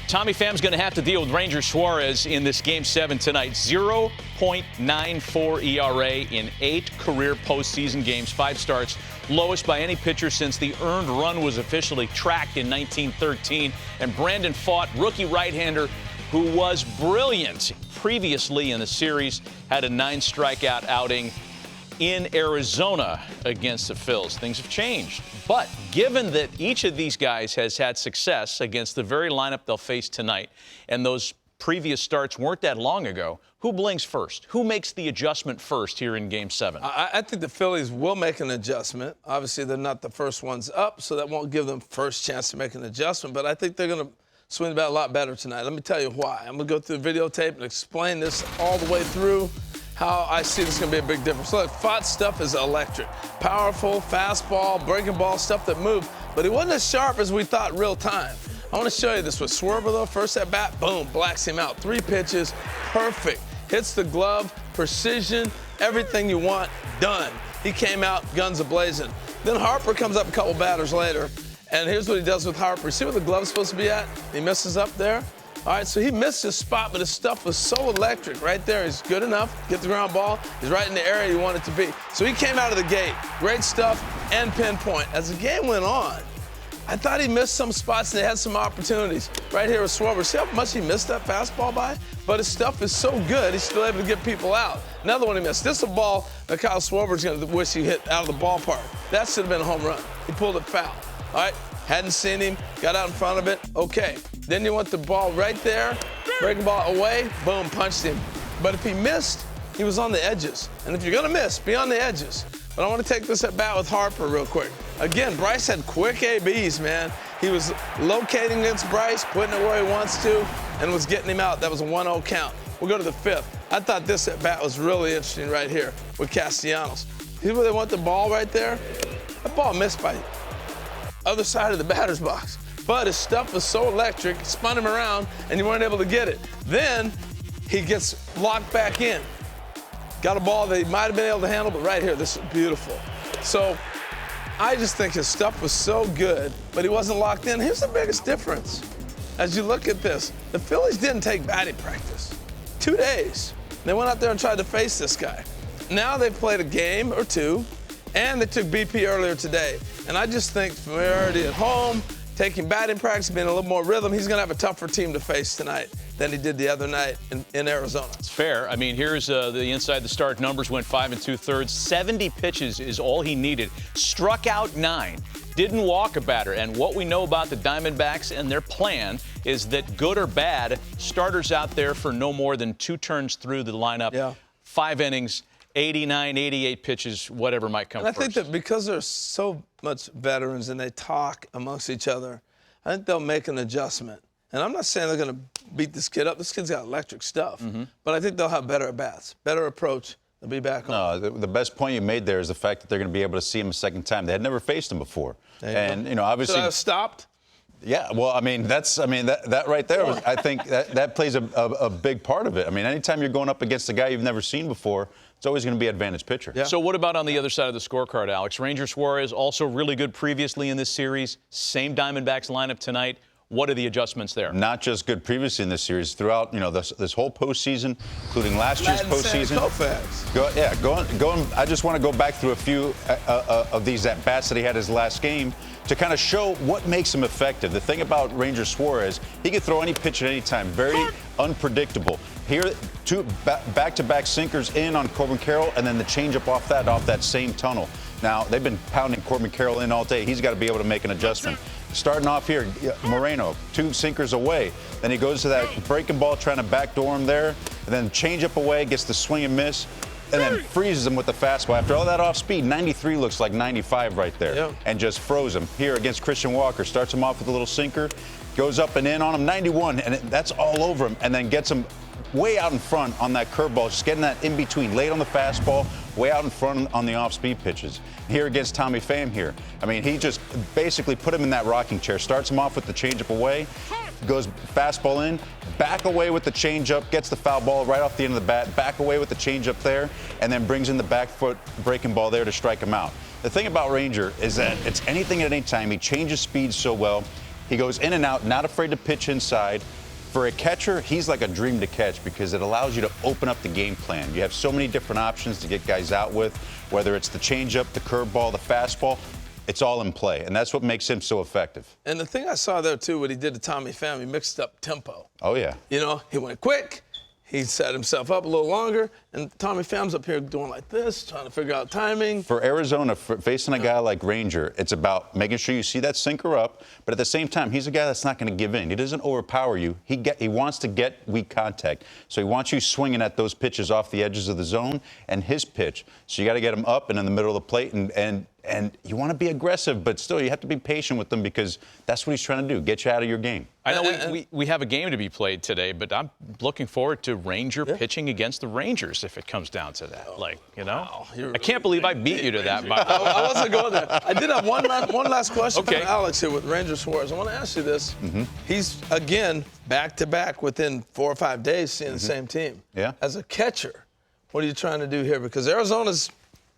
Tommy Pham's going to have to deal with Ranger Suárez in this Game 7 tonight. 0.94 ERA in 8 career postseason games, 5 starts, lowest by any pitcher since the earned run was officially tracked in 1913. And Brandon Pfaadt, rookie right-hander, who was brilliant previously in the series, had a 9-strikeout outing in Arizona against the Phils. Things have changed. But given that each of these guys has had success against the very lineup they'll face tonight, and those previous starts weren't that long ago, who blinks first? Who makes the adjustment first here in Game 7? I think the Phillies will make an adjustment. Obviously, they're not the first ones up, so that won't give them first chance to make an adjustment. But I think they're going to swing the bat a lot better tonight. Let me tell you why. I'm going to go through the videotape and explain this all the way through, how I see this is going to be a big difference. Look, Pfaadt's stuff is electric. Powerful, fastball, breaking ball, stuff that moved. But he wasn't as sharp as we thought real time. I want to show you this with Swerver, though. First at bat, boom, blacks him out. 3 pitches, perfect. Hits the glove, precision, everything you want, done. He came out, guns a-blazing. Then Harper comes up a couple batters later, and here's what he does with Harper. See where the glove's supposed to be at? He misses up there. All right, so he missed his spot, but his stuff was so electric right there. He's good enough, get the ground ball. He's right in the area you want it to be. So he came out of the gate. Great stuff and pinpoint. As the game went on, I thought he missed some spots and they had some opportunities. Right here with Swerver. See how much he missed that fastball by? But his stuff is so good, he's still able to get people out. Another one he missed. This is a ball that Kyle Swerver's going to wish he hit out of the ballpark. That should have been a home run. He pulled it foul. All right, hadn't seen him, got out in front of it. Okay. Then you want the ball right there, breaking ball away, boom, punched him. But if he missed, he was on the edges. And if you're going to miss, be on the edges. But I want to take this at bat with Harper real quick. Again, Bryce had quick ABs, man. He was locating against Bryce, putting it where he wants to, and was getting him out. That was a 1-0 count. We'll go to the 5th. I thought this at bat was really interesting right here with Castellanos. See where they want the ball right there? That ball missed by other side of the batter's box. But his stuff was so electric, it spun him around, and you weren't able to get it. Then he gets locked back in. Got a ball that he might have been able to handle, but right here, this is beautiful. So I just think his stuff was so good, but he wasn't locked in. Here's the biggest difference. As you look at this, the Phillies didn't take batting practice. 2 days. They went out there and tried to face this guy. Now they've played a game or 2, and they took BP earlier today. And I just think familiarity at home, taking batting practice, being a little more rhythm, he's going to have a tougher team to face tonight than he did the other night in Arizona. It's fair. I mean, here's the inside the start numbers. Went 5 2/3. 70 pitches is all he needed. Struck out 9. Didn't walk a batter. And what we know about the Diamondbacks and their plan is that, good or bad, starters out there for no more than 2 turns through the lineup. Yeah. 5 innings, 89, 88 pitches, whatever might come and I first. think that because there's so much veterans and they talk amongst each other, I think they'll make an adjustment. And I'm not saying they're going to beat this kid up. This kid's got electric stuff. But I think they'll have better at-bats, better approach. They'll be back on. No, the best point you made there is the fact that they're going to be able to see him a second time. They had never faced him before. And, you know, obviously. Should I have stopped? Yeah, well, that right there, I think that plays a big part of it. I mean, anytime you're going up against a guy you've never seen before, it's always going to be advantage pitcher. Yeah. So what about on the other side of the scorecard, Alex? Ranger Suárez also really good previously in this series. Same Diamondbacks lineup tonight. What are the adjustments there? Not just good previously in this series, throughout, you know, this whole postseason, including last year's postseason. I just want to go back through a few of these at-bats that he had his last game to kind of show what makes him effective. The thing about Ranger Suárez, he can throw any pitch at any time. Very unpredictable. Here, 2 back-to-back sinkers in on Corbin Carroll, and then the changeup off that same tunnel. Now, they've been pounding Corbin Carroll in all day. He's got to be able to make an adjustment. Starting off here, Moreno, 2 sinkers away. Then he goes to that breaking ball, trying to backdoor him there. And then change up away, gets the swing and miss, and then freezes him with the fastball. After all that off speed, 93 looks like 95 right there. Yep. And just froze him. Here against Christian Walker, starts him off with a little sinker, goes up and in on him, 91, and that's all over him, and then gets him way out in front on that curveball, just getting that in between, late on the fastball, way out in front on the off-speed pitches. Here against Tommy Pham here. I mean, he just basically put him in that rocking chair, starts him off with the changeup away, goes fastball in, back away with the changeup, gets the foul ball right off the end of the bat, back away with the changeup there, and then brings in the back foot breaking ball there to strike him out. The thing about Ranger is that it's anything at any time. He changes speed so well. He goes in and out, not afraid to pitch inside. For a catcher, he's like a dream to catch because it allows you to open up the game plan. You have so many different options to get guys out with, whether it's the changeup, the curveball, the fastball. It's all in play, and that's what makes him so effective. And the thing I saw there, too, what he did to Tommy Pham, he mixed up tempo. Oh, yeah. You know, he went quick. He set himself up a little longer, and Tommy Pham's up here doing like this, trying to figure out timing. For Arizona, facing a guy like Ranger, it's about making sure you see that sinker up, but at the same time, he's a guy that's not going to give in. He doesn't overpower you. He wants to get weak contact, so he wants you swinging at those pitches off the edges of the zone and his pitch. So you got to get him up and in the middle of the plate, and you want to be aggressive, but still you have to be patient with them because that's what he's trying to do, get you out of your game. I know we have a game to be played today, but I'm looking forward to Ranger pitching against the Rangers if it comes down to that. Like, you know, wow, I can't believe I beat you to that. I wasn't going there. I did have one last question for Alex here with Ranger Suárez. I want to ask you this. He's, again, back-to-back within 4 or 5 days seeing the same team. Yeah. As a catcher, what are you trying to do here? Because Arizona's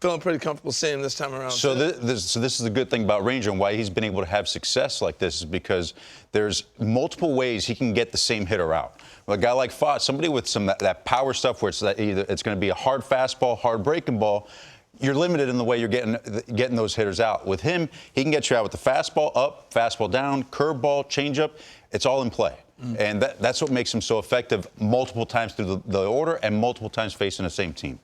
feeling pretty comfortable seeing him this time around. So this is the good thing about Ranger and why he's been able to have success like this is because there's multiple ways he can get the same hitter out. Well, a guy like Pfaadt, somebody with some that power stuff where it's either it's going to be a hard fastball, hard breaking ball, you're limited in the way you're getting those hitters out. With him, he can get you out with the fastball up, fastball down, curveball, changeup. It's all in play. And that's what makes him so effective multiple times through the order and multiple times facing the same team.